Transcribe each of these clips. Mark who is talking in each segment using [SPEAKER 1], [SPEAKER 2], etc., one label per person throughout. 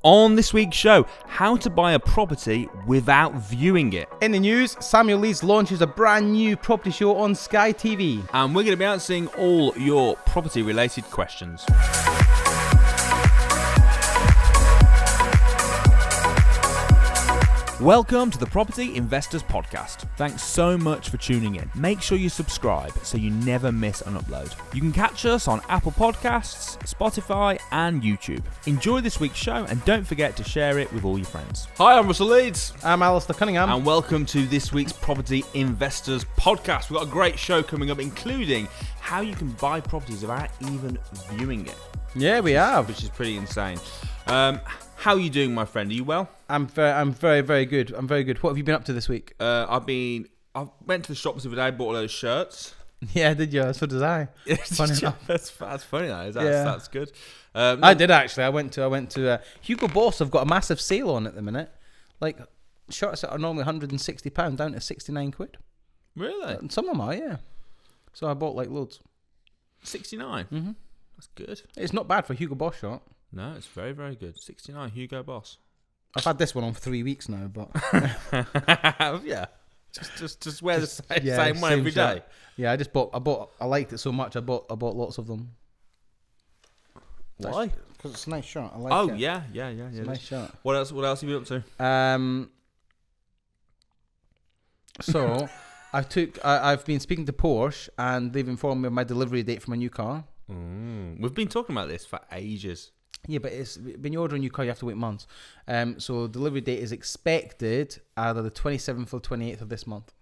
[SPEAKER 1] On this week's show, how to buy a property without viewing it.
[SPEAKER 2] In the news, Samuel Leeds launches a brand new property show on Sky TV.
[SPEAKER 1] And we're going to be answering all your property related questions. Welcome to the Property Investors Podcast. Thanks so much for tuning in. Make sure you subscribe so you never miss an upload. You can catch us on Apple Podcasts, Spotify and YouTube. Enjoy this week's show and don't forget to share it with all your friends. Hi, I'm Russell Leeds.
[SPEAKER 2] I'm Alistair Cunningham.
[SPEAKER 1] And welcome to this week's Property Investors Podcast. We've got a great show coming up, including how you can buy properties without even viewing it.
[SPEAKER 2] Yeah, we have.
[SPEAKER 1] Which is pretty insane. How are you doing, my friend? Are you well?
[SPEAKER 2] I'm very, very good. I'm very good. What have you been up to this week?
[SPEAKER 1] I went to the shops the other day, bought all those shirts.
[SPEAKER 2] Yeah, did you? So did I.
[SPEAKER 1] Funny enough. That's funny. That's good.
[SPEAKER 2] I did actually. I went to Hugo Boss. Have got a massive sale on at the minute. Like shirts that are normally £160 down to 69 quid.
[SPEAKER 1] Really?
[SPEAKER 2] Some of them are, yeah. So I bought like loads.
[SPEAKER 1] 69.
[SPEAKER 2] Mm-hmm.
[SPEAKER 1] That's good.
[SPEAKER 2] It's not bad for a Hugo Boss shirt.
[SPEAKER 1] No, it's very, very good. 69 Hugo Boss.
[SPEAKER 2] I've had this one on for 3 weeks now, but
[SPEAKER 1] yeah, just wear the same one every day.
[SPEAKER 2] Yeah, I liked it so much. I bought lots of them.
[SPEAKER 1] Why?
[SPEAKER 2] Because it's a nice shirt. I like it.
[SPEAKER 1] Yeah.
[SPEAKER 2] It's a nice shirt.
[SPEAKER 1] What else have you been up to?
[SPEAKER 2] So I've been speaking to Porsche, and they've informed me of my delivery date for my new car.
[SPEAKER 1] We've been talking about this for ages.
[SPEAKER 2] Yeah, but when you order a new car, you have to wait months. So delivery date is expected either the 27th or 28th of this month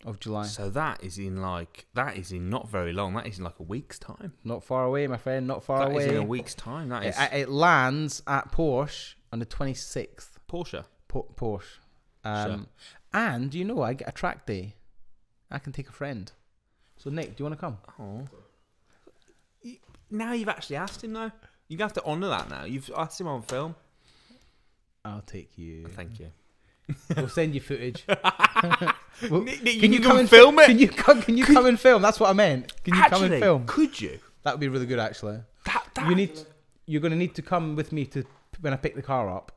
[SPEAKER 2] of July.
[SPEAKER 1] So that is in not very long. That is in like a week's time.
[SPEAKER 2] Not far away, my friend. Not far away.
[SPEAKER 1] That is in a week's time. That is.
[SPEAKER 2] It lands at Porsche on the 26th.
[SPEAKER 1] Porsche.
[SPEAKER 2] Porsche.
[SPEAKER 1] Sure.
[SPEAKER 2] And you know, I get a track day. I can take a friend. So Nick, do you want to come?
[SPEAKER 1] Oh. Now you've actually asked him, though. You have to honour that now. You've asked him on film.
[SPEAKER 2] I'll take you.
[SPEAKER 1] Thank you.
[SPEAKER 2] We'll send you footage.
[SPEAKER 1] Nick, can you come and film it?
[SPEAKER 2] Can you come and film? That's what I meant. Can you come and film?
[SPEAKER 1] Could you?
[SPEAKER 2] That would be really good, actually. You're going to need to come with me when I pick the car up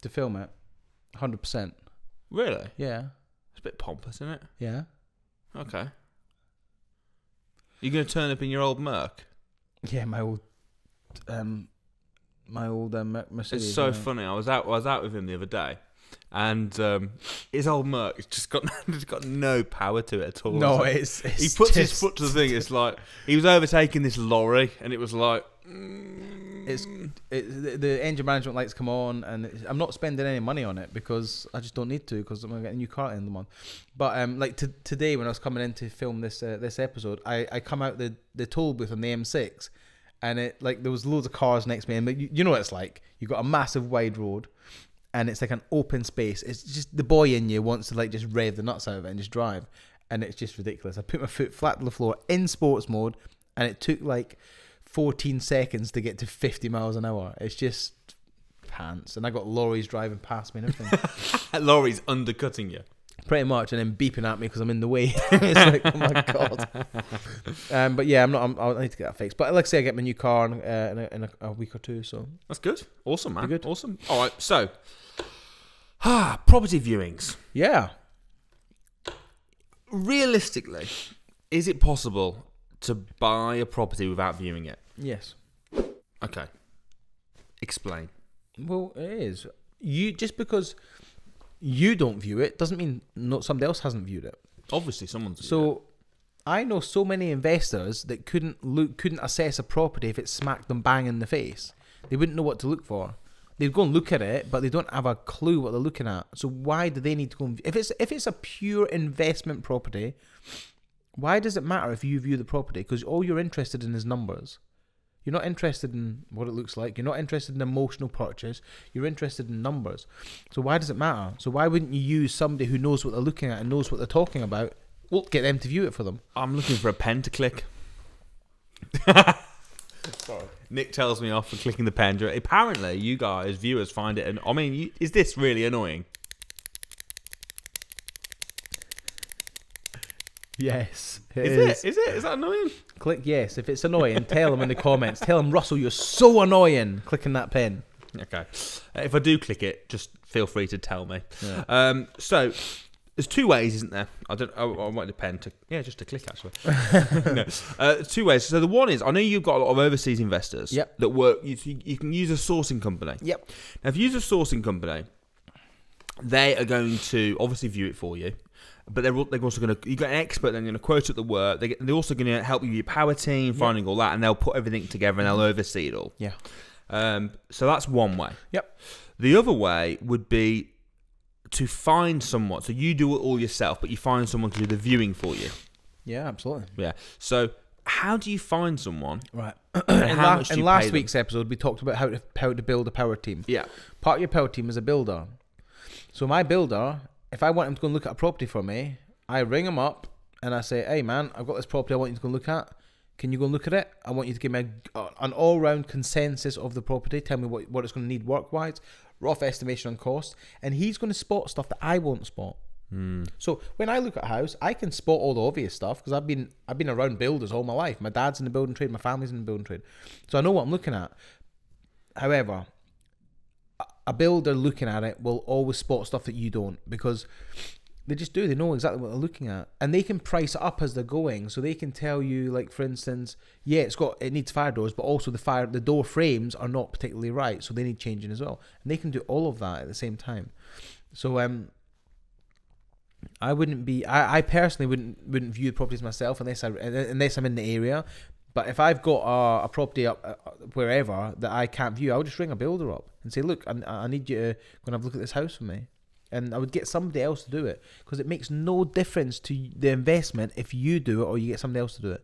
[SPEAKER 2] to film it. 100%.
[SPEAKER 1] Really?
[SPEAKER 2] Yeah.
[SPEAKER 1] It's a bit pompous, isn't it?
[SPEAKER 2] Yeah.
[SPEAKER 1] Okay. You're going to turn up in your old Merc?
[SPEAKER 2] Yeah, my old Mercedes.
[SPEAKER 1] It's so funny. I was out with him the other day, and his old Merc has just got no power to it at all.
[SPEAKER 2] No,
[SPEAKER 1] he puts his foot to the thing. It's like he was overtaking this lorry, and it was like.
[SPEAKER 2] The engine management lights come on, and I'm not spending any money on it because I just don't need to, because I'm gonna get a new car at the end of the month. But today when I was coming in to film this episode, I come out the toll booth on the M6, and there was loads of cars next to me, and you know what it's like. You got a massive wide road, and it's like an open space. It's just the boy in you wants to just rev the nuts out of it and just drive, and it's just ridiculous. I put my foot flat to the floor in sports mode, and it took 14 seconds to get to 50 miles an hour. It's just pants. And I got lorries driving past me and everything.
[SPEAKER 1] Lorries undercutting you.
[SPEAKER 2] Pretty much, and then beeping at me because I'm in the way. It's like, oh my God. But yeah, I need to get that fixed. But like I say, I get my new car in a week or two. So
[SPEAKER 1] that's good. Awesome, man.
[SPEAKER 2] Good.
[SPEAKER 1] Awesome. All right, so property viewings.
[SPEAKER 2] Yeah.
[SPEAKER 1] Realistically, is it possible to buy a property without viewing it?
[SPEAKER 2] Yes.
[SPEAKER 1] Okay. Explain.
[SPEAKER 2] Well, it is. Just because you don't view it doesn't mean somebody else hasn't viewed it.
[SPEAKER 1] Obviously, someone's viewed it.
[SPEAKER 2] So I know so many investors that couldn't assess a property if it smacked them bang in the face. They wouldn't know what to look for. They'd go and look at it, but they don't have a clue what they're looking at. So why do they need to go and if it's a pure investment property? Why does it matter if you view the property? Because all you're interested in is numbers. You're not interested in what it looks like. You're not interested in emotional purchase. You're interested in numbers. So why does it matter? So why wouldn't you use somebody who knows what they're looking at and knows what they're talking about? Well, get them to view it for them.
[SPEAKER 1] I'm looking for a pen to click. Sorry. Nick tells me off for clicking the pen. Apparently, you guys, viewers, find it... is this really annoying?
[SPEAKER 2] Yes.
[SPEAKER 1] Is it? Is that annoying?
[SPEAKER 2] Click yes. If it's annoying, tell them in the comments. Tell them, Russell, you're so annoying clicking that pen.
[SPEAKER 1] Okay. If I do click it, just feel free to tell me.
[SPEAKER 2] Yeah.
[SPEAKER 1] So there's two ways, isn't there? I want the pen to just to click actually. No. Two ways. So the one is, I know you've got a lot of overseas investors.
[SPEAKER 2] Yep.
[SPEAKER 1] That work. You can use a sourcing company.
[SPEAKER 2] Yep.
[SPEAKER 1] Now, if you use a sourcing company, they are going to obviously view it for you. But they're also going to, you've got an expert, they're going to quote at the work. They're also going to help you with your power team, finding all that, and they'll put everything together and they'll oversee it all.
[SPEAKER 2] Yeah.
[SPEAKER 1] So that's one way.
[SPEAKER 2] Yep.
[SPEAKER 1] The other way would be to find someone. So you do it all yourself, but you find someone to do the viewing for you.
[SPEAKER 2] Yeah, absolutely.
[SPEAKER 1] Yeah. So how do you find someone?
[SPEAKER 2] Right.
[SPEAKER 1] And how much do
[SPEAKER 2] in
[SPEAKER 1] you
[SPEAKER 2] last
[SPEAKER 1] pay
[SPEAKER 2] week's episode, we talked about how to build a power team.
[SPEAKER 1] Yeah.
[SPEAKER 2] Part of your power team is a builder. So my builder, if I want him to go and look at a property for me, I ring him up and I say, hey man, I've got this property I want you to go look at. Can you go and look at it? I want you to give me an all-round consensus of the property. Tell me what it's going to need work-wise, rough estimation on cost. And he's going to spot stuff that I won't spot. So when I look at a house, I can spot all the obvious stuff because I've been around builders all my life. My dad's in the building trade, my family's in the building trade. So I know what I'm looking at. However, a builder looking at it will always spot stuff that you don't, because they just do. They know exactly what they're looking at, and they can price it up as they're going. So they can tell you, like for instance, yeah, it needs fire doors, but also the door frames are not particularly right, so they need changing as well. And they can do all of that at the same time. So I personally wouldn't view the properties myself unless I'm in the area. But if I've got a property up wherever that I can't view, I would just ring a builder up and say, look, I need you to go and have a look at this house for me. And I would get somebody else to do it, because it makes no difference to the investment if you do it or you get somebody else to do it.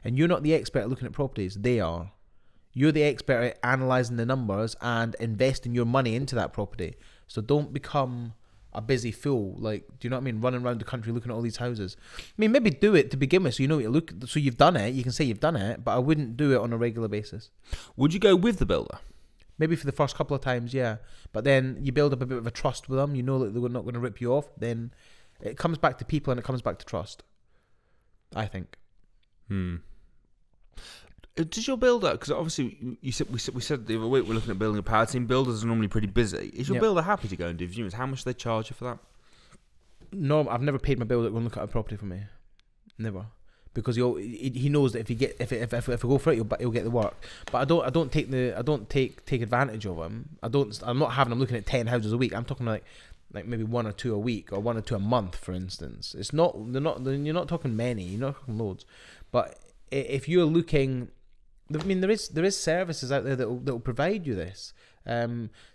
[SPEAKER 2] And you're not the expert at looking at properties, they are. You're the expert at analysing the numbers and investing your money into that property. So don't become a busy fool, like, do you know what I mean, running around the country looking at all these houses. I mean, maybe do it to begin with, so you know what you look, so you've done it, you can say you've done it, but I wouldn't do it on a regular basis.
[SPEAKER 1] Would you go with the builder?
[SPEAKER 2] Maybe for the first couple of times, yeah. But then you build up a bit of a trust with them, you know that they're not going to rip you off, then it comes back to people and it comes back to trust, I think.
[SPEAKER 1] Does your builder, because obviously we said the other week we're looking at building a power team, builders are normally pretty busy. Is your builder happy to go and do viewings? How much do they charge you for that?
[SPEAKER 2] No, I've never paid my builder to go and look at a property for me. Never. Because he knows that if I go for it, he'll get the work. But I don't take advantage of him. I'm not having him looking at 10 houses a week. I'm talking like maybe 1 or 2 a week, or 1 or 2 a month, for instance. You're not talking many, you're not talking loads. But if you're looking, I mean, there is services out there that will provide you this.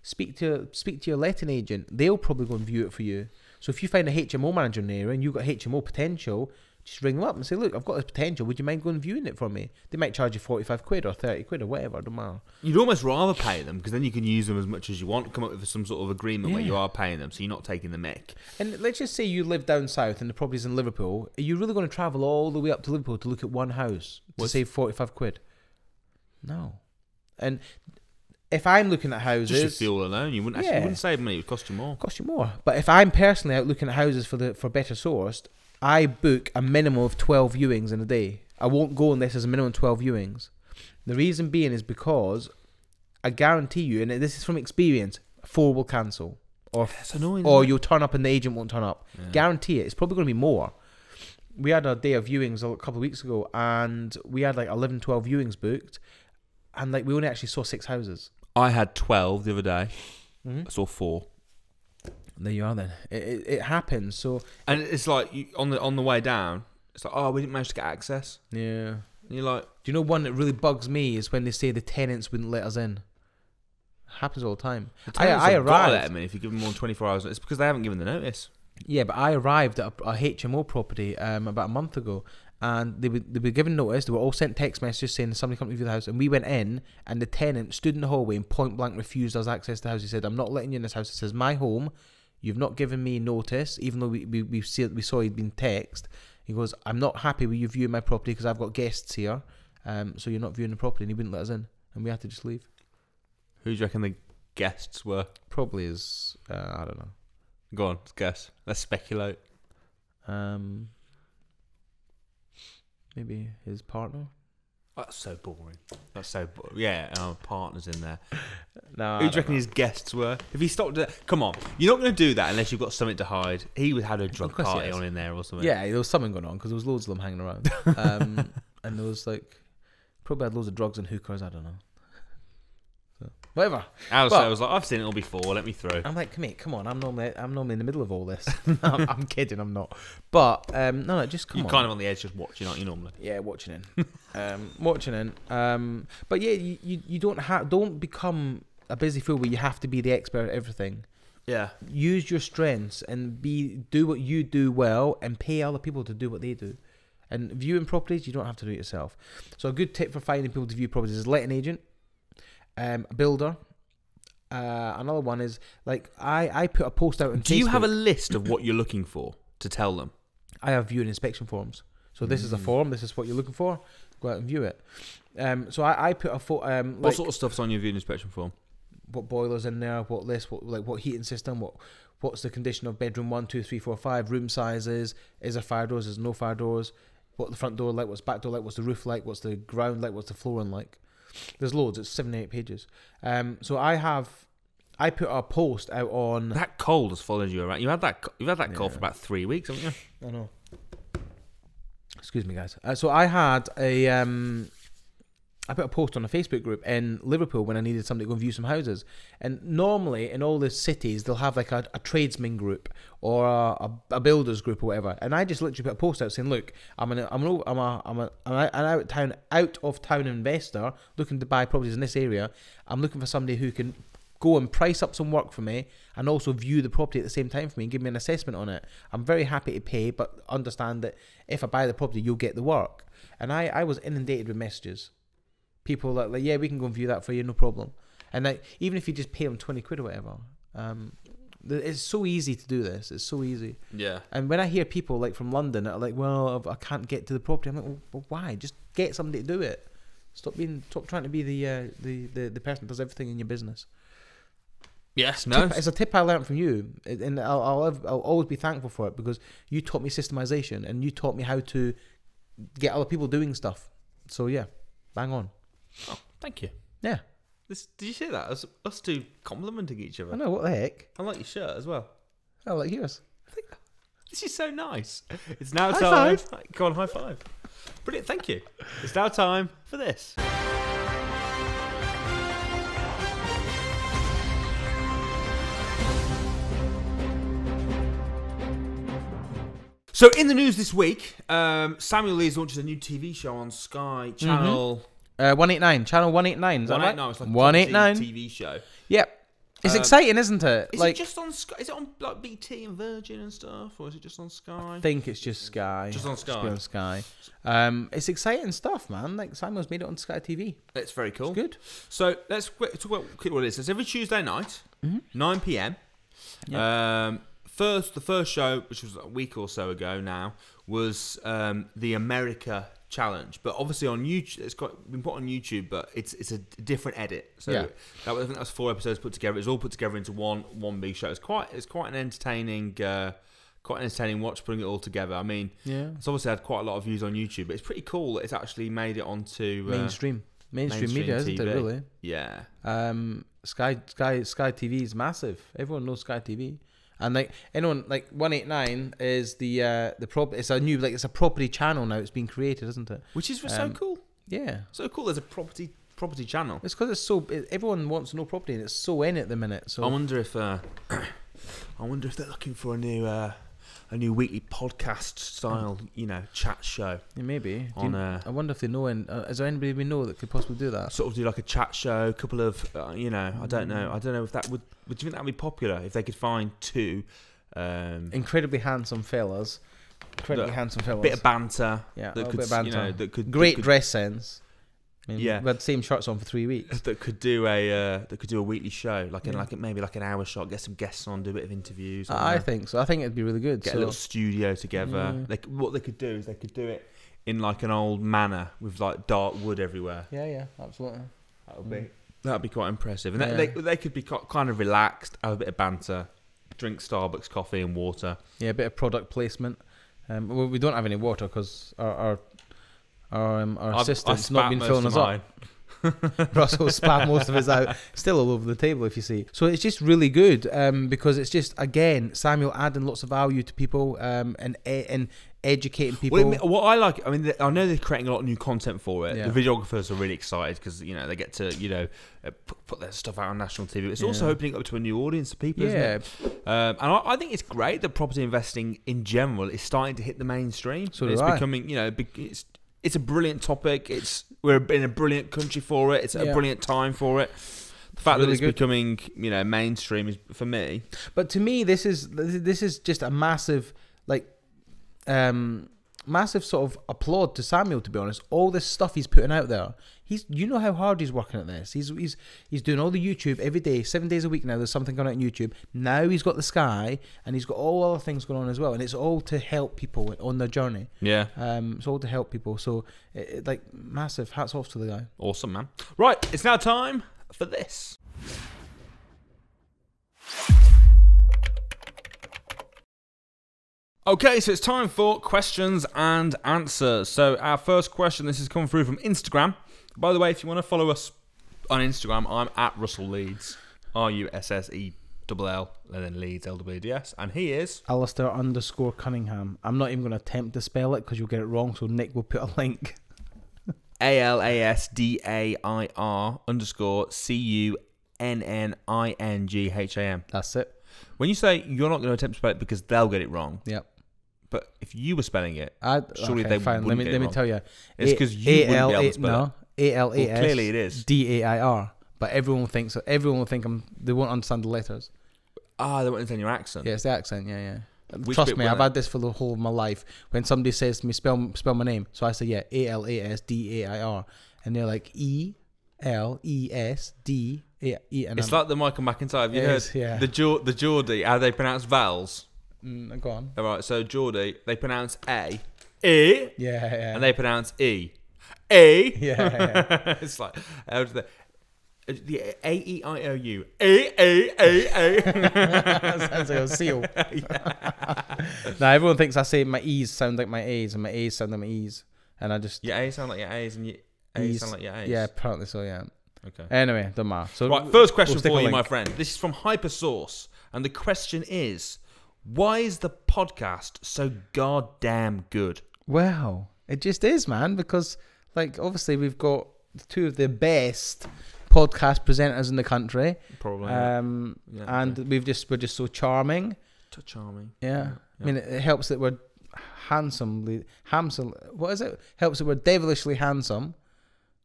[SPEAKER 2] Speak to your letting agent. They'll probably go and view it for you. So if you find a HMO manager in the area and you've got HMO potential, just ring them up and say, look, I've got this potential, would you mind going and viewing it for me? They might charge you 45 quid or 30 quid or whatever, don't matter.
[SPEAKER 1] You'd almost rather pay them, because then you can use them as much as you want, come up with some sort of agreement where you are paying them, so you're not taking the mick.
[SPEAKER 2] And let's just say you live down south and the property's in Liverpool. Are you really going to travel all the way up to Liverpool to look at one house to save 45 quid? No. And if I'm looking at houses,
[SPEAKER 1] just your fuel alone, you wouldn't save money, it would cost you more.
[SPEAKER 2] But if I'm personally out looking at houses for better sourced, I book a minimum of 12 viewings in a day. I won't go unless there's a minimum of 12 viewings. The reason being is because I guarantee you, and this is from experience, 4 will cancel.
[SPEAKER 1] That's annoying.
[SPEAKER 2] Or you'll turn up and the agent won't turn up. Yeah. Guarantee it. It's probably going to be more. We had a day of viewings a couple of weeks ago, and we had like 11, 12 viewings booked, and like we only actually saw 6 houses.
[SPEAKER 1] I had 12 the other day. I saw 4.
[SPEAKER 2] There you are then. It happens. So,
[SPEAKER 1] and it's like on the way down, it's like, oh, we didn't manage to get access.
[SPEAKER 2] Yeah.
[SPEAKER 1] And you're like,
[SPEAKER 2] do you know one that really bugs me is when they say the tenants wouldn't let us in. It happens all the time. I arrived.
[SPEAKER 1] Let them in if you give them more than 24 hours. It's because they haven't given the notice.
[SPEAKER 2] Yeah, but I arrived at a HMO property about a month ago, and they were given notice. They were all sent text messages saying somebody come to view the house, and we went in, and the tenant stood in the hallway and point blank refused us access to the house. He said, "I'm not letting you in this house. It says my home. You've not given me notice, even though we saw he'd been text." He goes, "I'm not happy with you viewing my property because I've got guests here, so you're not viewing the property." And he wouldn't let us in, and we had to just leave.
[SPEAKER 1] Who do you reckon the guests were?
[SPEAKER 2] Probably is I don't know.
[SPEAKER 1] Go on, let's guess. Let's speculate.
[SPEAKER 2] Maybe his partner.
[SPEAKER 1] That's so boring. Yeah, our partner's in there.
[SPEAKER 2] No,
[SPEAKER 1] Who do you reckon his guests were? If he stopped come on, you're not going to do that unless you've got something to hide. He would had a drug party on in there or something.
[SPEAKER 2] Yeah, there was something going on because there was loads of them hanging around. And there was like, probably had loads of drugs and hookers, I don't know. So, whatever.
[SPEAKER 1] Alistair was like, I've seen it all before, let me through.
[SPEAKER 2] I'm like, mate, come on, I'm normally in the middle of all this. I'm kidding, I'm not. But no, just come on.
[SPEAKER 1] You're kind of on the edge just watching, aren't you, normally?
[SPEAKER 2] Yeah, watching in. But yeah, you don't become a busy fool where you have to be the expert at everything.
[SPEAKER 1] Yeah.
[SPEAKER 2] Use your strengths and do what you do well and pay other people to do what they do. And viewing properties, you don't have to do it yourself. So a good tip for finding people to view properties is let an agent, a builder. Another one is like I put a post out on Facebook.
[SPEAKER 1] Do you have a list of what you're looking for to tell them?
[SPEAKER 2] I have viewing inspection forms. So this is a form. This is what you're looking for. Go out and view it. So I put a
[SPEAKER 1] what sort of stuff's on your viewing inspection form?
[SPEAKER 2] What boilers in there? What heating system? What's the condition of bedroom 1, 2, 3, 4, 5? Room sizes? Is there fire doors? Is there no fire doors? What the front door like? What's the back door like? What's the roof like? What's the ground like? What's the flooring like? There's loads. It's 7, 8 pages. So I put a post out on
[SPEAKER 1] that cold has followed you around. You've had that cold for about 3 weeks, haven't you?
[SPEAKER 2] I know. Excuse me, guys. So I had I put a post on a Facebook group in Liverpool when I needed somebody to go and view some houses. And normally in all the cities they'll have like a tradesman group or a builders group or whatever. And I just literally put a post out saying, "Look, I'm an out of town investor looking to buy properties in this area. I'm looking for somebody who can go and price up some work for me and also view the property at the same time for me and give me an assessment on it. I'm very happy to pay, but understand that if I buy the property, you'll get the work." And I was inundated with messages. People that like, yeah, we can go and view that for you, no problem. And like, even if you just pay them 20 quid or whatever, it's so easy to do this. It's so easy.
[SPEAKER 1] Yeah. And
[SPEAKER 2] when I hear people like from London that are like, well, I can't get to the property, I'm like, well, why? Just get somebody to do it. Stop trying to be the person that does everything in your business.
[SPEAKER 1] Yes, no.
[SPEAKER 2] It's a tip I learned from you, and I'll always be thankful for it because you taught me systemization and you taught me how to get other people doing stuff. So yeah, bang on.
[SPEAKER 1] Oh, thank you.
[SPEAKER 2] Yeah.
[SPEAKER 1] Did you see that? Us two complimenting each other.
[SPEAKER 2] I know, what the heck?
[SPEAKER 1] I like your shirt as well.
[SPEAKER 2] I like yours.
[SPEAKER 1] This is so nice. It's now
[SPEAKER 2] high
[SPEAKER 1] time.
[SPEAKER 2] Five.
[SPEAKER 1] Go on, high five. Brilliant, thank you. It's now time for this. So in the news this week, Samuel Lee's launches a new TV show on Sky Channel
[SPEAKER 2] 189, channel 189. Is that right?
[SPEAKER 1] No, it's like a
[SPEAKER 2] 189
[SPEAKER 1] TV show.
[SPEAKER 2] Yep. It's exciting, isn't it?
[SPEAKER 1] Is it just on Sky? Is it on like BT and Virgin and stuff, or is it just on Sky?
[SPEAKER 2] I think it's just Sky.
[SPEAKER 1] Just on Sky.
[SPEAKER 2] Just on Sky. It's exciting stuff, man. Like Samuel's made it on Sky TV.
[SPEAKER 1] It's very cool.
[SPEAKER 2] It's good.
[SPEAKER 1] So let's talk about what it is. It's every Tuesday night, 9 p.m.
[SPEAKER 2] Yep.
[SPEAKER 1] The first show, which was a week or so ago now, was the America Challenge. But obviously on YouTube, it's been put on YouTube, but it's a different edit. So
[SPEAKER 2] yeah.
[SPEAKER 1] I think that was 4 episodes put together. It's all put together into one big show. It's quite an entertaining watch putting it all together. I mean, yeah, it's obviously had quite a lot of views on YouTube, but it's pretty cool that it's actually made it onto
[SPEAKER 2] mainstream media, isn't it? Really?
[SPEAKER 1] Yeah.
[SPEAKER 2] Sky TV is massive. Everyone knows Sky TV. And like anyone, like 189 is it's a new, like, it's a property channel now. It's been created, isn't it?
[SPEAKER 1] Which is so cool.
[SPEAKER 2] Yeah,
[SPEAKER 1] so cool. There's a property channel.
[SPEAKER 2] It's because everyone wants to know property, and it's so in at the minute. So
[SPEAKER 1] I wonder if they're looking for a new weekly podcast style, chat show.
[SPEAKER 2] Yeah, maybe.
[SPEAKER 1] I
[SPEAKER 2] wonder if they know. Is there anybody we know that could possibly do that?
[SPEAKER 1] Sort of do like a chat show, a couple of, I don't know if that would you think that would be popular if they could find two
[SPEAKER 2] incredibly handsome fellas,
[SPEAKER 1] bit of banter,
[SPEAKER 2] yeah,
[SPEAKER 1] that could,
[SPEAKER 2] bit of banter.
[SPEAKER 1] That could
[SPEAKER 2] great dress sense. I mean,
[SPEAKER 1] yeah,
[SPEAKER 2] we had the same shirts on for 3 weeks.
[SPEAKER 1] That could do a weekly show, maybe like an hour shot, get some guests on, do a bit of interviews.
[SPEAKER 2] I think so. I think it'd be really good.
[SPEAKER 1] Get a little studio together. Yeah. What they could do is they could do it in like an old manor with like dark wood everywhere.
[SPEAKER 2] Yeah, absolutely.
[SPEAKER 1] That'd be quite impressive. And they could be kind of relaxed, have a bit of banter, drink Starbucks coffee and water.
[SPEAKER 2] Yeah, a bit of product placement. We don't have any water because our our assistant's
[SPEAKER 1] I
[SPEAKER 2] not been
[SPEAKER 1] spat
[SPEAKER 2] filling
[SPEAKER 1] most
[SPEAKER 2] us
[SPEAKER 1] of
[SPEAKER 2] up. Russell spat most of his out. Still all over the table, if you see. So it's just really good because it's just, again, Samuel adding lots of value to people and educating people.
[SPEAKER 1] Well, what I like, I mean, I know they're creating a lot of new content for it.
[SPEAKER 2] Yeah.
[SPEAKER 1] The videographers are really excited because they get to put their stuff out on national TV. It's also opening up to a new audience of people.
[SPEAKER 2] Yeah,
[SPEAKER 1] isn't it? And I think it's great that property investing in general is starting to hit the mainstream.
[SPEAKER 2] So do
[SPEAKER 1] it's
[SPEAKER 2] I.
[SPEAKER 1] becoming, it's a brilliant topic. We're in a brilliant country for it. It's a brilliant time for it. The fact that it's becoming, mainstream is, for me.
[SPEAKER 2] But to me, this is just a massive, massive sort of applaud to Samuel. To be honest, all this stuff he's putting out there, how hard he's working at this. He's doing all the YouTube every day, 7 days a week now. There's something going out on YouTube. Now he's got the Sky, and he's got all other things going on as well. And it's all to help people on their journey.
[SPEAKER 1] Yeah.
[SPEAKER 2] It's all to help people. So, massive hats off to the guy.
[SPEAKER 1] Awesome, man. Right, it's now time for this. Okay, so it's time for questions and answers. So our first question, this has come through from Instagram. By the way, if you want to follow us on Instagram, I'm at Russell Leeds, RUSSELL, and then Leeds, LWDS, and he is
[SPEAKER 2] Alistair_Cunningham. I'm not even going to attempt to spell it because you'll get it wrong, so Nick will put a link.
[SPEAKER 1] ALASDAIR_CUNNINGHAM.
[SPEAKER 2] That's it.
[SPEAKER 1] When you say you're not going to attempt to spell it because they'll get it wrong,
[SPEAKER 2] Yep.
[SPEAKER 1] but if you were spelling it,
[SPEAKER 2] okay,
[SPEAKER 1] surely they
[SPEAKER 2] fine.
[SPEAKER 1] wouldn't
[SPEAKER 2] Let
[SPEAKER 1] get it
[SPEAKER 2] me
[SPEAKER 1] wrong.
[SPEAKER 2] tell you.
[SPEAKER 1] It's because you wouldn't be able to spell it.
[SPEAKER 2] ALAS.
[SPEAKER 1] Well, clearly it is.
[SPEAKER 2] DAIR. But everyone will think so. Everyone will think they won't understand the letters.
[SPEAKER 1] They won't understand your accent.
[SPEAKER 2] Yeah, it's the accent. Yeah.
[SPEAKER 1] Which
[SPEAKER 2] Trust
[SPEAKER 1] bit
[SPEAKER 2] me,
[SPEAKER 1] will
[SPEAKER 2] I've
[SPEAKER 1] it?
[SPEAKER 2] had this for the whole of my life. When somebody says to me, spell my name, so I say ALASDAIR, and they're like ELESDAIR.
[SPEAKER 1] It's like the Michael McIntyre. Have you heard the Geordie, how they pronounce vowels?
[SPEAKER 2] Go on.
[SPEAKER 1] All right, so Geordie, they pronounce A, E,
[SPEAKER 2] Yeah.
[SPEAKER 1] and they pronounce E. E.
[SPEAKER 2] Yeah.
[SPEAKER 1] It's like, how do they... The AEIOU. A.
[SPEAKER 2] Sounds like a seal. Now everyone thinks I say my E's sound like my A's and my A's sound like my E's, and I just
[SPEAKER 1] Your A's sound like your A's and your A's sound like your A's.
[SPEAKER 2] Yeah, apparently so. Yeah.
[SPEAKER 1] Okay.
[SPEAKER 2] Anyway, don't matter. So
[SPEAKER 1] right, first question
[SPEAKER 2] stick
[SPEAKER 1] for
[SPEAKER 2] a
[SPEAKER 1] you,
[SPEAKER 2] link.
[SPEAKER 1] my friend. This is from Hypersource, and the question is, why is the podcast so goddamn good?
[SPEAKER 2] Well, it just is, man, because obviously we've got two of the best podcast presenters in the country.
[SPEAKER 1] Probably.
[SPEAKER 2] And we're just so charming.
[SPEAKER 1] Charming.
[SPEAKER 2] Yeah. I mean, it helps that we're handsome. What is it? Helps that we're devilishly handsome.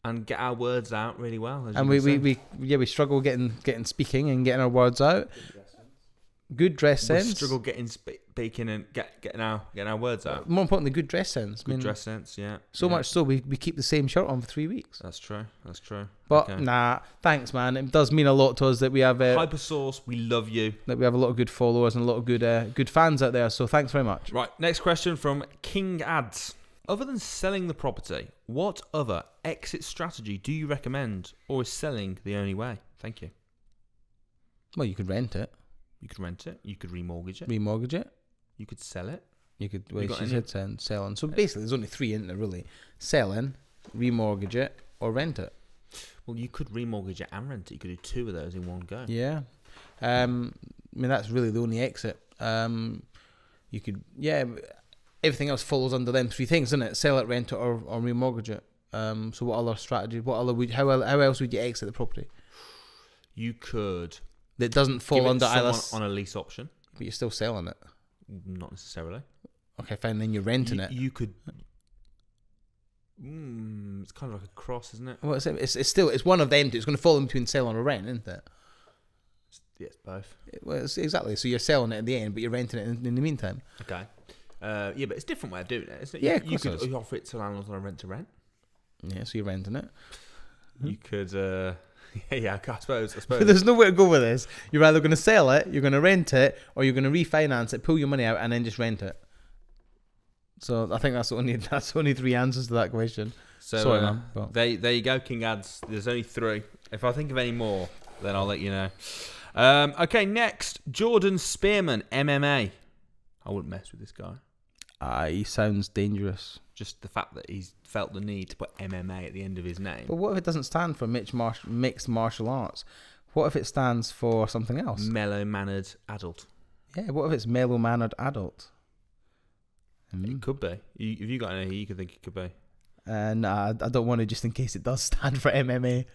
[SPEAKER 1] And get our words out really well. As
[SPEAKER 2] And we struggle getting speaking and getting our words out. Good dress sense.
[SPEAKER 1] We struggle getting speaking and getting our words out.
[SPEAKER 2] More importantly, good dress sense.
[SPEAKER 1] Good dress sense, yeah.
[SPEAKER 2] So much so we keep the same shirt on for 3 weeks.
[SPEAKER 1] That's true.
[SPEAKER 2] But
[SPEAKER 1] okay.
[SPEAKER 2] Nah, thanks, man. It does mean a lot to us that we have
[SPEAKER 1] Hypersource, we love you.
[SPEAKER 2] That we have a lot of good followers and a lot of good fans out there. So thanks very much.
[SPEAKER 1] Right, next question from King Ads. Other than selling the property, what other exit strategy do you recommend, or is selling the only way? Thank you.
[SPEAKER 2] Well, you could rent it.
[SPEAKER 1] You could rent it. You could remortgage it.
[SPEAKER 2] Remortgage it.
[SPEAKER 1] You could sell it.
[SPEAKER 2] You could. Well, she said selling. So basically, there's only three in there really: selling, remortgage it, or rent it.
[SPEAKER 1] Well, you could remortgage it and rent it. You could do two of those in one go.
[SPEAKER 2] Yeah. I mean, that's really the only exit. You could. Yeah. Everything else follows under them three things, isn't it? Sell it, rent it, or remortgage it. So what other strategy? How else would you exit the property?
[SPEAKER 1] You could.
[SPEAKER 2] That doesn't fall under either
[SPEAKER 1] on a lease option,
[SPEAKER 2] but you're still selling it.
[SPEAKER 1] Not necessarily.
[SPEAKER 2] Okay, fine. Then you're renting it.
[SPEAKER 1] You could. It's kind of like a cross, isn't it?
[SPEAKER 2] Well, it's one of them two. It's going to fall in between selling or rent, isn't it?
[SPEAKER 1] Yeah, it's both.
[SPEAKER 2] Well, exactly. So you're selling it at the end, but you're renting it in the meantime.
[SPEAKER 1] Okay. Yeah, but it's a different way of doing it, isn't it?
[SPEAKER 2] Yeah,
[SPEAKER 1] you could offer it to landlords on a rent-to-rent.
[SPEAKER 2] Yeah, so you're renting it.
[SPEAKER 1] You could, I suppose.
[SPEAKER 2] There's nowhere to go with this. You're either going to sell it, you're going to rent it, or you're going to refinance it, pull your money out, and then just rent it. So I think that's only three answers to that question.
[SPEAKER 1] So
[SPEAKER 2] sorry, man. But
[SPEAKER 1] there you go, King Ads. There's only three. If I think of any more, then I'll let you know. Okay, next, Jordan Spearman, MMA. I wouldn't mess with this guy.
[SPEAKER 2] He sounds dangerous.
[SPEAKER 1] Just the fact that he's felt the need to put MMA at the end of his name.
[SPEAKER 2] But what if it doesn't stand for mixed martial arts? What if it stands for something else?
[SPEAKER 1] Mellow-mannered adult.
[SPEAKER 2] Yeah, what if it's mellow-mannered adult?
[SPEAKER 1] It could be. Have you got any you could think it could be?
[SPEAKER 2] Nah, I don't want to, just in case it does stand for MMA.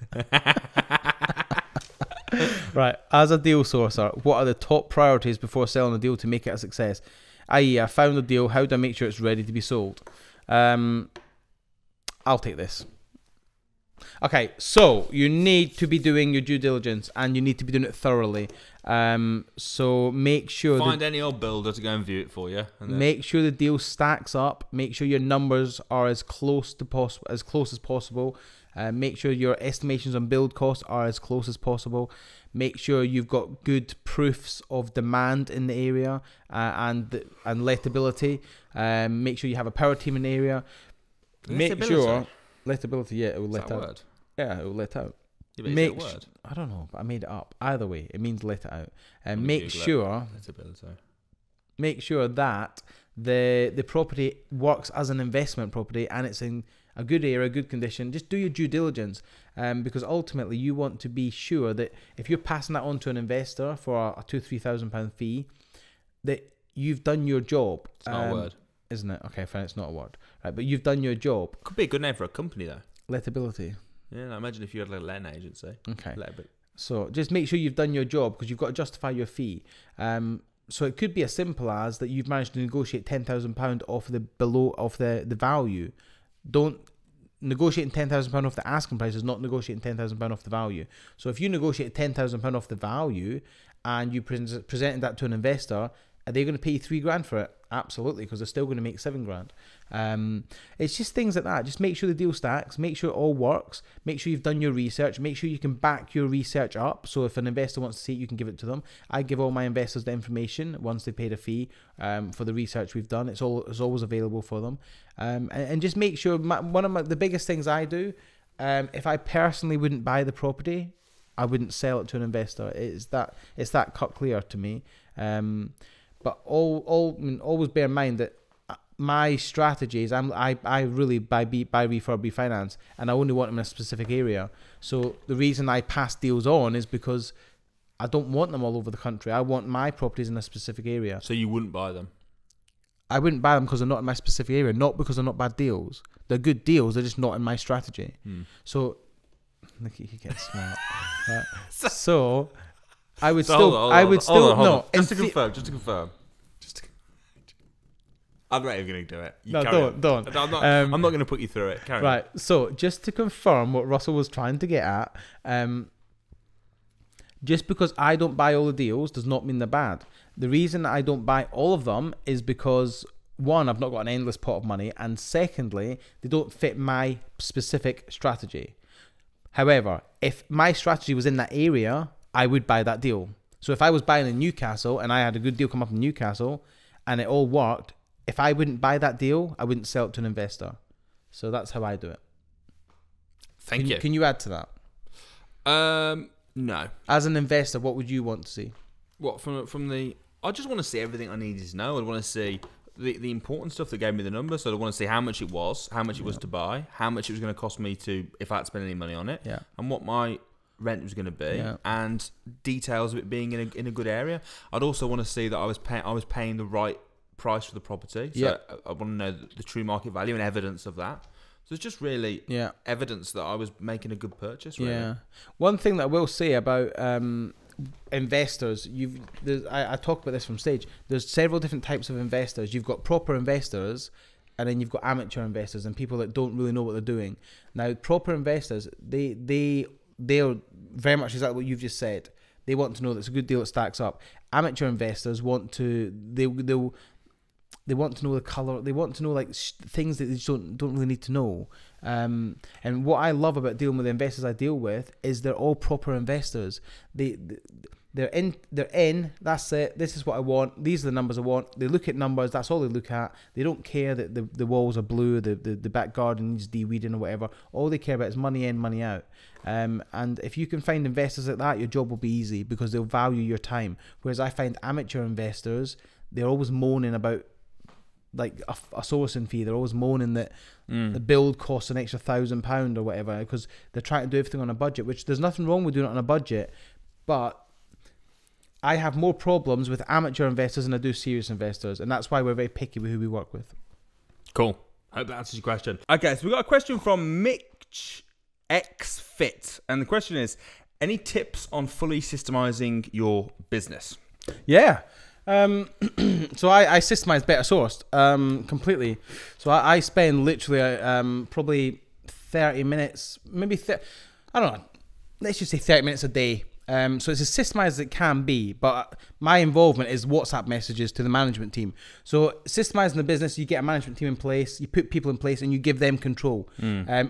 [SPEAKER 2] Right, as a deal sourcer, what are the top priorities before selling a deal to make it a success? I.e., I found a deal, how do I make sure it's ready to be sold? I'll take this. Okay, so you need to be doing your due diligence, and you need to be doing it thoroughly. So make sure
[SPEAKER 1] find any old builder to go and view it for you. And then
[SPEAKER 2] make sure the deal stacks up. Make sure your numbers are as close as possible. Make sure your estimations on build costs are as close as possible. Make sure you've got good proofs of demand in the area and lettability. Make sure you have a power team in the area. Make sure lettability. Yeah, it will let out.
[SPEAKER 1] Word?
[SPEAKER 2] Yeah, it will let out.
[SPEAKER 1] Yeah, but is that a word?
[SPEAKER 2] I don't know, but I made it up. Either way, it means let it out. And make sure that the property works as an investment property and it's in a good area, good condition. Just do your due diligence, because ultimately you want to be sure that if you're passing that on to an investor for a £2,000-3,000 fee, that you've done your job.
[SPEAKER 1] It's not a word,
[SPEAKER 2] isn't it? Okay, fine, it's not a word, right? But you've done your job.
[SPEAKER 1] Could be a good name for a company though.
[SPEAKER 2] Lettability.
[SPEAKER 1] Yeah, I imagine if you had like a letting agency.
[SPEAKER 2] Okay. So just make sure you've done your job, because you've got to justify your fee. So it could be as simple as that you've managed to negotiate £10,000 off the value. Don't negotiating £10,000 off the asking price is not negotiating £10,000 off the value. So if you negotiate £10,000 off the value and you presented that to an investor, are they going to pay you £3,000 for it? Absolutely, because they're still going to make £7,000. It's just things like that. Just make sure the deal stacks, make sure it all works, make sure you've done your research, make sure you can back your research up. So if an investor wants to see it, you can give it to them. I give all my investors the information once they paid a fee for the research we've done. It's always available for them. And just make sure, the biggest things I do, if I personally wouldn't buy the property, I wouldn't sell it to an investor. It's that cut clear to me. But always bear in mind that my strategy is I really buy refurb, refinance, and I only want them in a specific area. So the reason I pass deals on is because I don't want them all over the country. I want my properties in a specific area.
[SPEAKER 1] So you wouldn't buy them?
[SPEAKER 2] I wouldn't buy them because they're not in my specific area, not because they're not bad deals. They're good deals, they're just not in my strategy. So look, he gets smart. So I would still no.
[SPEAKER 1] Just to confirm. I'm not even going to do it.
[SPEAKER 2] Don't.
[SPEAKER 1] I'm not going to put you through it. Carry on.
[SPEAKER 2] Right. So just to confirm what Russell was trying to get at, just because I don't buy all the deals does not mean they're bad. The reason I don't buy all of them is because, one, I've not got an endless pot of money, and secondly, they don't fit my specific strategy. However, if my strategy was in that area, I would buy that deal. So if I was buying in Newcastle and I had a good deal come up in Newcastle and it all worked, if I wouldn't buy that deal, I wouldn't sell it to an investor. So that's how I do it.
[SPEAKER 1] Thank you.
[SPEAKER 2] Can you add to that?
[SPEAKER 1] No.
[SPEAKER 2] As an investor, what would you want to see?
[SPEAKER 1] What from the? I just want to see everything I needed to know. I want to see the important stuff that gave me the number. So I want to see how much it was, how much it was to buy, how much it was going to cost me to if I had to spend any money on it, and what my rent was going to be, and details of it being in a good area. I'd also want to see that I was paying the right price for the property. So I want to know the true market value and evidence of that. So it's just really evidence that I was making a good purchase. Really. Yeah.
[SPEAKER 2] One thing that I will say about investors, I talk about this from stage. There's several different types of investors. You've got proper investors, and then you've got amateur investors and people that don't really know what they're doing. Now, proper investors, they're very much exactly what you've just said. They want to know that it's a good deal that stacks up. Amateur investors want to they want to know the color. They want to know things that they just don't really need to know. And what I love about dealing with the investors I deal with is they're all proper investors. They're in. That's it. This is what I want. These are the numbers I want. They look at numbers. That's all they look at. They don't care that the walls are blue, the back garden needs de-weeding or whatever. All they care about is money in, money out. And if you can find investors like that, your job will be easy because they'll value your time. Whereas I find amateur investors, they're always moaning about like a sourcing fee. They're always moaning that the build costs an extra £1,000 or whatever, because they're trying to do everything on a budget, which there's nothing wrong with doing it on a budget. But I have more problems with amateur investors than I do serious investors, and that's why we're very picky with who we work with.
[SPEAKER 1] Cool. Hope that answers your question. Okay, so we got a question from Mitch X Fit, and the question is: any tips on fully systemizing your business?
[SPEAKER 2] Yeah. So I systemize Better Sourced completely. So I spend literally probably 30 minutes, maybe I don't know. Let's just say 30 minutes a day. So it's as systemized as it can be, but my involvement is WhatsApp messages to the management team. So systemizing the business, you get a management team in place, you put people in place, and you give them control.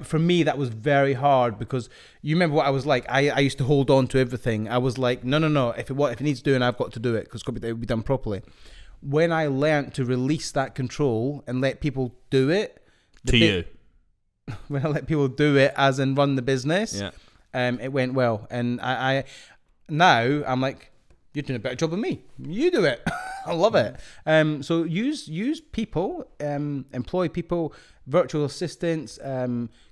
[SPEAKER 2] For me, that was very hard, because you remember what I was like. I used to hold on to everything. I was like, no. If it needs doing, I've got to do it, because it will be done properly. When I learned to release that control and let people do it, when I let people do it, as in run the business. Yeah. It went well, and I now I'm like, you're doing a better job than me. You do it. I love it. So use people, employ people, virtual assistants,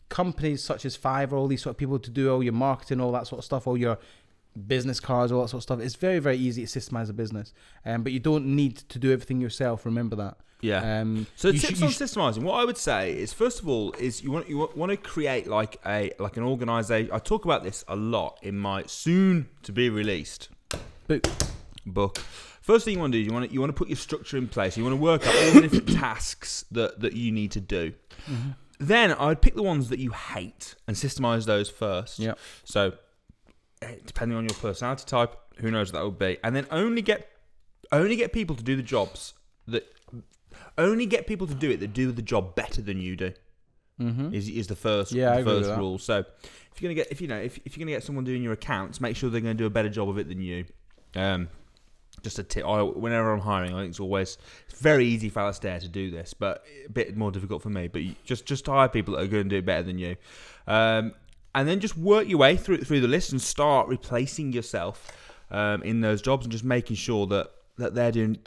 [SPEAKER 2] companies such as Fiverr, all these sort of people to do all your marketing, all that sort of stuff, all your business cards, all that sort of stuff. It's very, very easy to systemize a business, but you don't need to do everything yourself. Remember that.
[SPEAKER 1] Yeah. So tips on systemizing. What I would say is, first of all, is you want to create like an organization. I talk about this a lot in my soon to be released book. First thing you want to do, you want to put your structure in place. You want to work out all the different tasks that you need to do. Mm-hmm. Then I would pick the ones that you hate and systemize those first. Yeah. So depending on your personality type, who knows what that would be, and then only get people to do the jobs that. Only get people to do it that do the job better than you do. Mm-hmm. Is the first rule. So if you're gonna get someone doing your accounts, make sure they're gonna do a better job of it than you. Just a tip. Whenever I'm hiring, I think it's very easy for Alistair to do this, but a bit more difficult for me. But just hire people that are going to do it better than you, and then just work your way through the list and start replacing yourself in those jobs, and just making sure that they're doing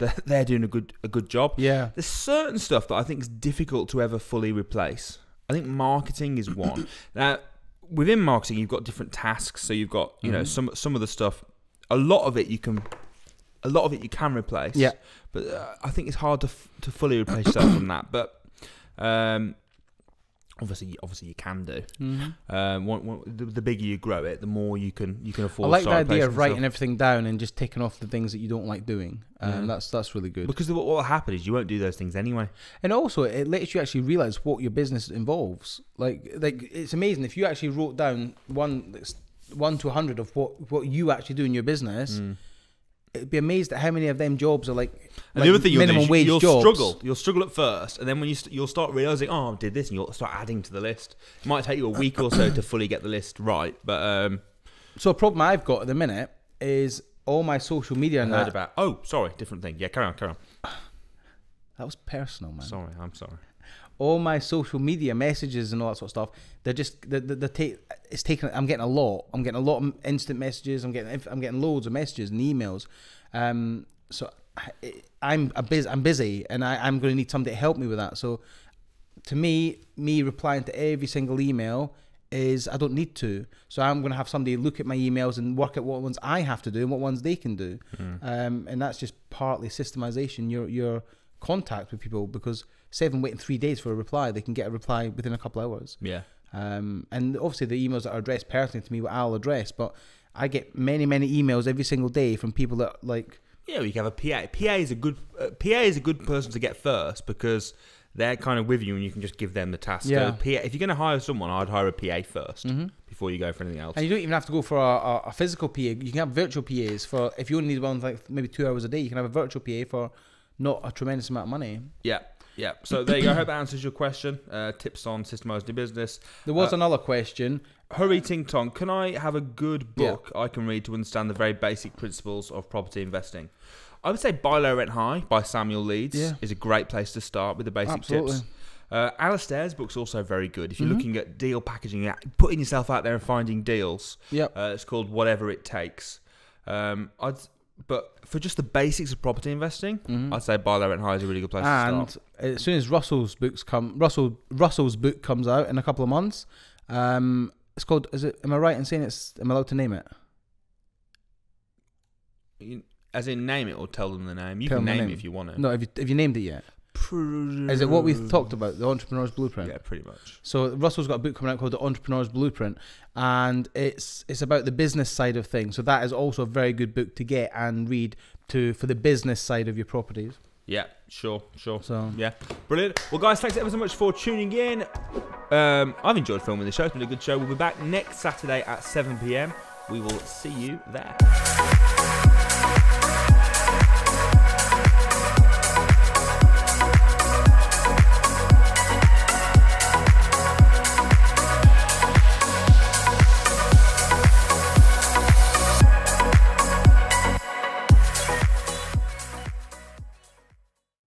[SPEAKER 1] a good job. Yeah. There's certain stuff that I think is difficult to ever fully replace. I think marketing is one. Now, within marketing, you've got different tasks. So you've got some of the stuff. A lot of it you can replace. Yeah. But I think it's hard to fully replace yourself from that. But obviously you can do. Mm-hmm. The bigger you grow it, the more you can afford. I like the idea of writing everything down and just ticking off the things that you don't like doing. That's really good. Because what will happen is you won't do those things anyway. And also, it lets you actually realize what your business involves. Like it's amazing if you actually wrote down 1 to 100 of what you actually do in your business. It'd be amazed at how many of them jobs are like the other thing minimum wage jobs. You'll struggle at first, and then when you'll start realizing, oh, I did this, and you'll start adding to the list. It might take you a week or so to fully get the list right, but so a problem I've got at the minute is all my social media. And heard about. Oh, sorry, different thing. Yeah, carry on. That was personal, man. Sorry, I'm sorry. All my social media messages and all that sort of stuff, they're just it's taking. I'm getting a lot. I'm getting a lot of instant messages. I'm getting loads of messages and emails. So I'm busy, and I'm going to need somebody to help me with that. So to me replying to every single email is I don't need to. So I'm going to have somebody look at my emails and work out what ones I have to do and what ones they can do. And that's just partly systemization. Your contact with people, because instead of waiting 3 days for a reply, they can get a reply within a couple of hours. Yeah. And obviously the emails that are addressed personally to me, I'll address, but I get many emails every single day from people that like. Yeah, you can have a PA. PA is a good person to get first, because they're kind of with you and you can just give them the task. Yeah. So PA, if you're going to hire someone, I'd hire a PA first before you go for anything else. And you don't even have to go for a physical PA. You can have virtual PAs for, if you only need one like maybe 2 hours a day, you can have a virtual PA for not a tremendous amount of money. Yeah. Yeah, so there you go. I hope that answers your question. Tips on systemizing your business. There was another question. Hurry Ting Tong, can I have a good book I can read to understand the very basic principles of property investing? I would say Buy Low, Rent High by Samuel Leeds is a great place to start with the basic tips. Alistair's book's also very good. If you're looking at deal packaging, putting yourself out there and finding deals, it's called Whatever It Takes.
[SPEAKER 2] But
[SPEAKER 1] for just the basics of property investing, I'd say Buy Low Rent High is a really good place to start.
[SPEAKER 2] And as soon as Russell's book comes out in a couple of months, it's called. Am I right in saying am I allowed to name it?
[SPEAKER 1] As in name it or tell them the name. You can name it if you want to.
[SPEAKER 2] No, have you named it yet? Is it what we've talked about, the Entrepreneur's Blueprint?
[SPEAKER 1] Yeah, pretty much.
[SPEAKER 2] So Russell's got a book coming out called The Entrepreneur's Blueprint, and it's about the business side of things. So that is also a very good book to get and read for the business side of your properties.
[SPEAKER 1] Yeah, sure.
[SPEAKER 2] So
[SPEAKER 1] yeah, brilliant. Well, guys, thanks ever so much for tuning in. I've enjoyed filming the show. It's been a good show. We'll be back next Saturday at 7 p.m. We will see you there.